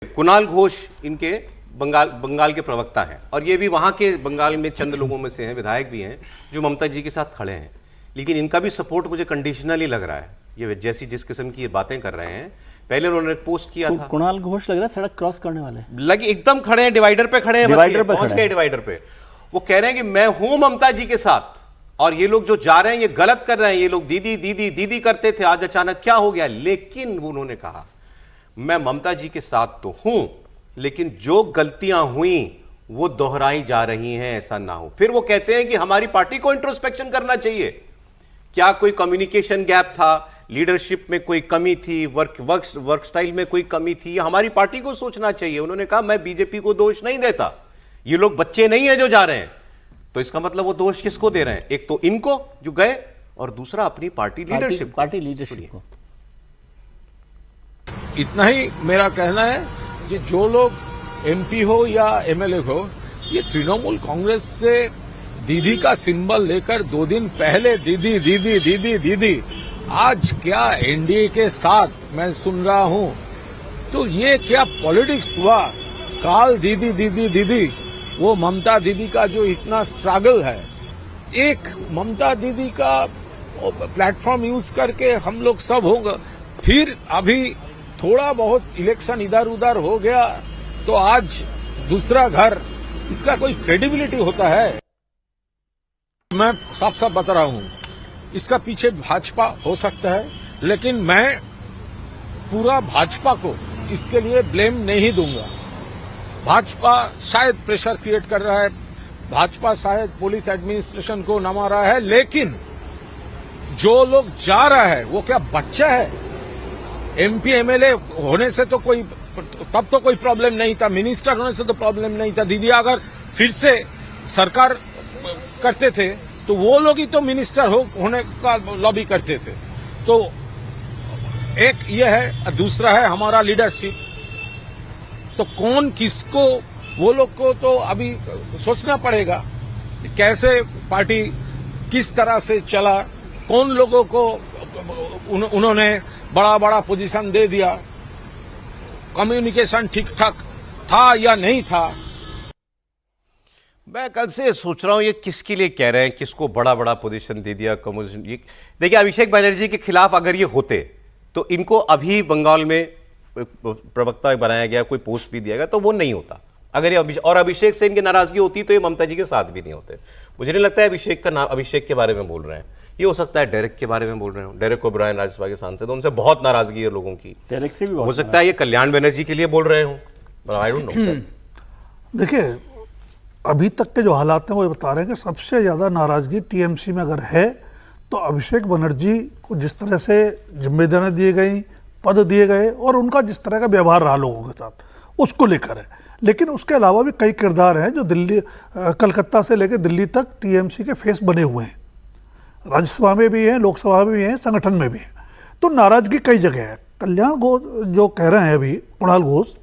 कुणाल घोष इनके बंगाल के प्रवक्ता हैं और ये भी वहां के बंगाल में चंद लोगों में से हैं, विधायक भी हैं जो ममता जी के साथ खड़े हैं। लेकिन इनका भी सपोर्ट मुझे कंडीशनली लग रहा है। ये जैसी जिस किस्म की ये बातें कर रहे हैं, पहले उन्होंने पोस्ट किया था, कुणाल घोष लग रहा है सड़क क्रॉस करने वाले लगे एकदम खड़े हैं, डिवाइडर पे खड़े हैं, पहुंच गए डिवाइडर पे। वो कह रहे हैं कि मैं हूं ममता जी के साथ और ये लोग जो जा रहे हैं ये गलत कर रहे हैं, ये लोग दीदी दीदी दीदी करते थे, आज अचानक क्या हो गया। लेकिन उन्होंने कहा मैं ममता जी के साथ तो हूं, लेकिन जो गलतियां हुई वो दोहराई जा रही हैं, ऐसा ना हो। फिर वो कहते हैं कि हमारी पार्टी को इंट्रोस्पेक्शन करना चाहिए। क्या कोई कम्युनिकेशन गैप था, लीडरशिप में कोई कमी थी, वर्क स्टाइल में कोई कमी थी, हमारी पार्टी को सोचना चाहिए। उन्होंने कहा मैं बीजेपी को दोष नहीं देता, ये लोग बच्चे नहीं है जो जा रहे हैं। तो इसका मतलब वो दोष किसको दे रहे हैं? एक तो इनको जो गए और दूसरा अपनी पार्टी लीडरशिप को। इतना ही मेरा कहना है कि जो लोग एमपी हो या एमएलए हो, ये तृणमूल कांग्रेस से दीदी का सिंबल लेकर 2 दिन पहले दीदी दीदी दीदी दीदी, आज क्या एनडीए के साथ मैं सुन रहा हूं, तो ये क्या पॉलिटिक्स हुआ? काल दीदी दीदी दीदी, वो ममता दीदी का जो इतना स्ट्रगल है, एक ममता दीदी का प्लेटफॉर्म यूज करके हम लोग सब होंगे। फिर अभी थोड़ा बहुत इलेक्शन इधर उधर हो गया तो आज दूसरा घर, इसका कोई क्रेडिबिलिटी होता है? मैं साफ साफ बता रहा हूं, इसका पीछे भाजपा हो सकता है, लेकिन मैं पूरा भाजपा को इसके लिए ब्लेम नहीं दूंगा। भाजपा शायद प्रेशर क्रिएट कर रहा है, भाजपा शायद पुलिस एडमिनिस्ट्रेशन को नमा रहा है, लेकिन जो लोग जा रहा है वो क्या बच्चा है? एमपी एमएलए होने से तो तब तो कोई प्रॉब्लम नहीं था, मिनिस्टर होने से तो प्रॉब्लम नहीं था। दीदी अगर फिर से सरकार करते थे तो वो लोग ही तो मिनिस्टर होने का लॉबी करते थे। तो एक ये है, दूसरा है हमारा लीडरशिप। तो कौन किसको, वो लोग को तो अभी सोचना पड़ेगा कैसे पार्टी किस तरह से चला, कौन लोगों को उन्होंने बड़ा बड़ा पोजीशन दे दिया, कम्युनिकेशन ठीक ठाक था या नहीं था। मैं कल से सोच रहा हूं ये किसके लिए कह रहे हैं, किसको बड़ा बड़ा पोजीशन दे दिया, कम्युनिकेशन। ये देखिए, अभिषेक बनर्जी के खिलाफ अगर ये होते तो इनको अभी बंगाल में प्रवक्ता बनाया गया, कोई पोस्ट भी दिया गया तो वो नहीं होता। अगर ये और अभिषेक से इनकी नाराजगी होती तो ये ममता जी के साथ भी नहीं होते। मुझे नहीं लगता है अभिषेक के बारे में बोल रहे हैं, ये हो सकता है डेरेक के बारे में बोल रहे हो। डेरेक ओब्रायन राज्यसभा के सांसद, उनसे बहुत नाराजगी है लोगों की। डेरेक से भी हो सकता है ये कल्याण बनर्जी के लिए बोल रहे हो, आई डोंट नो। देखिए, अभी तक के जो हालात हैं वो बता रहे हैं कि सबसे ज्यादा नाराजगी टीएमसी में अगर है तो अभिषेक बनर्जी को जिस तरह से जिम्मेदारियां दी गई, पद दिए गए और उनका जिस तरह का व्यवहार रहा लोगों के साथ, उसको लेकर है। लेकिन उसके अलावा भी कई किरदार हैं जो कलकत्ता से लेकर दिल्ली तक टीएमसी के फेस बने हुए हैं। राज्यसभा में भी हैं, लोकसभा में भी हैं, संगठन में भी हैं। तो नाराजगी कई जगह है। कल्याण घोष जो कह रहे हैं अभी, कुणाल घोष,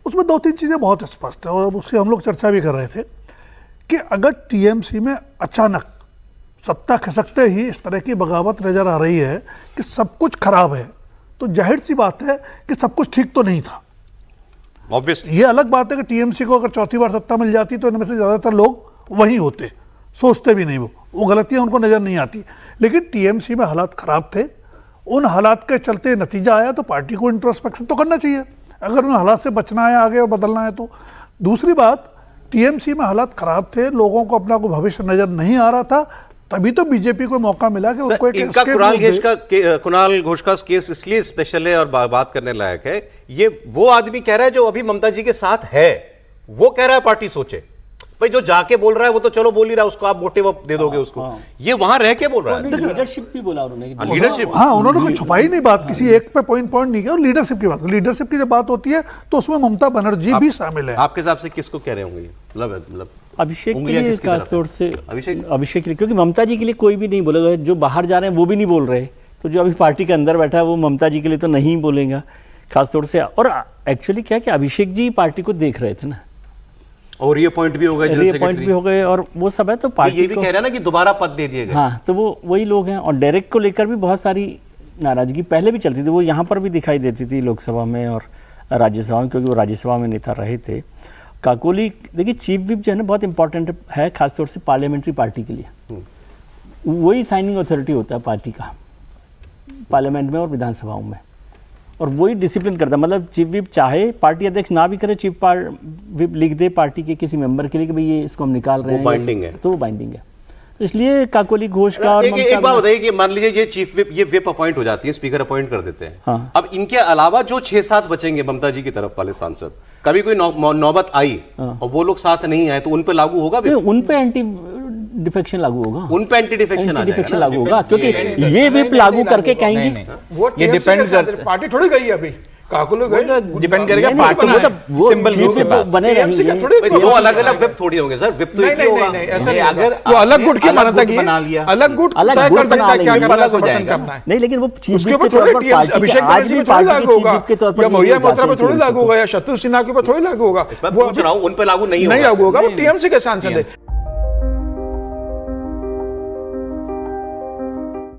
उसमें 2-3 चीज़ें बहुत स्पष्ट है और उससे हम लोग चर्चा भी कर रहे थे कि अगर टीएमसी में अचानक सत्ता खिसकते ही इस तरह की बगावत नजर आ रही है कि सब कुछ खराब है, तो जाहिर सी बात है कि सब कुछ ठीक तो नहीं था। ऑब्वियसली ये अलग बात है कि टीएमसी को अगर चौथी बार सत्ता मिल जाती तो इनमें से ज़्यादातर लोग वहीं होते, सोचते भी नहीं, वो गलतियां उनको नजर नहीं आती। लेकिन टीएमसी में हालात खराब थे, उन हालात के चलते नतीजा आया तो पार्टी को इंट्रोस्पेक्शन तो करना चाहिए अगर उन हालात से बचना है, आगे और बदलना है तो। दूसरी बात, टीएमसी में हालात खराब थे, लोगों को अपना कोई भविष्य नजर नहीं आ रहा था, तभी तो बीजेपी को मौका मिला कि उसको एक इनका कुणाल घोष का केस इसलिए स्पेशल है और बात करने लायक है। ये वो आदमी कह रहा है जो अभी ममता जी के साथ है, वो कह रहा है पार्टी सोचे। भाई जो जाके बोल रहा है वो तो चलो बोल ही रहा है, उसको आप मोटिव दे दोगे उसको। ये वहां रह के बोल रहा है। लीडरशिप भी बोला उन्होंने, लीडरशिप। हाँ, उन्होंने कोई छुपाई नहीं बात, किसी एक पे पॉइंट नहीं किया। और लीडरशिप की बात, लीडरशिप की जब बात होती है तो उसमें ममता बनर्जी भी शामिल है। आपके हिसाब से किसको कह रहे होंगे? मतलब अभिषेक के लिए खासतौर से अभिषेक के लिए, क्योंकि ममता जी के लिए कोई भी नहीं बोलेगा। जो बाहर जा रहे हैं वो भी नहीं बोल रहे, तो जो अभी पार्टी के अंदर बैठा है वो ममता जी के लिए तो नहीं बोलेगा खासतौर से। और एक्चुअली क्या कि अभिषेक जी पार्टी को देख रहे थे ना, और ये पॉइंट भी हो गए और वो सब है, तो पार्टी ये भी कह रहा है ना कि दोबारा पद दे दिए गए। हाँ, तो वो वही लोग हैं। और डेरेक को लेकर भी बहुत सारी नाराजगी पहले भी चलती थी, वो यहाँ पर भी दिखाई देती थी लोकसभा में और राज्यसभा में, क्योंकि वो राज्यसभा में नेता रहे थे। काकोली, देखिए चीफ विप जो है ना बहुत इंपॉर्टेंट है, खासतौर से पार्लियामेंट्री पार्टी के लिए। वही साइनिंग अथॉरिटी होता है पार्टी का पार्लियामेंट में और विधानसभाओं में, और वही डिसिप्लिन करता है। मतलब चीफ विप चाहे पार्टी अध्यक्ष ना भी करे, चीफ विप लिख दे पार्टी के किसी मेंबर के लिए कि भाई ये इसको हम निकाल रहे हैं, बाइंडिंग है, तो वो बाइंडिंग है। तो इसलिए काकोली घोष का और एक बात बताइए कि मान लीजिए ये चीफ विप, ये विप अपॉइंट हो जाती है, स्पीकर अपॉइंट कर देते हैं। हाँ। अब इनके अलावा जो 6-7 बचेंगे ममता जी की तरफ वाले सांसद, कभी कोई नौबत आई और वो लोग साथ नहीं आए तो उन पे लागू होगा? उन पे एंटी डिफेक्शन लागू होगा, उन पे एंटी डिफेक्शन लागू होगा, क्योंकि ये विप लागू करके कहेंगे वो ये डिपेंड करता है, पार्टी थोड़ी गई अभी, काकुलू गई, डिपेंड करेगा पार्टी वो सिंबल बने रहेंगे। दो अलग-अलग विप थोड़ी होंगे सर, विप तो एक ही होगा। ऐसा नहीं, अगर वो अलग गुट की मान्यता की बना लिया, अलग गुट तय कर सकता है क्या करना, समर्थन करना है। नहीं, लेकिन वो उसके ऊपर थोड़ी टीएमसी अभिषेक बनर्जी पे थोड़ी लागू होगा, या महुआ मोत्रा पे थोड़ी लागू होगा, या शत्रु सिन्हा के ऊपर थोड़ी लागू होगा। मैं पूछ रहा हूं, उन पे लागू नहीं लागू होगा, वो टीएमसी के सांसद है।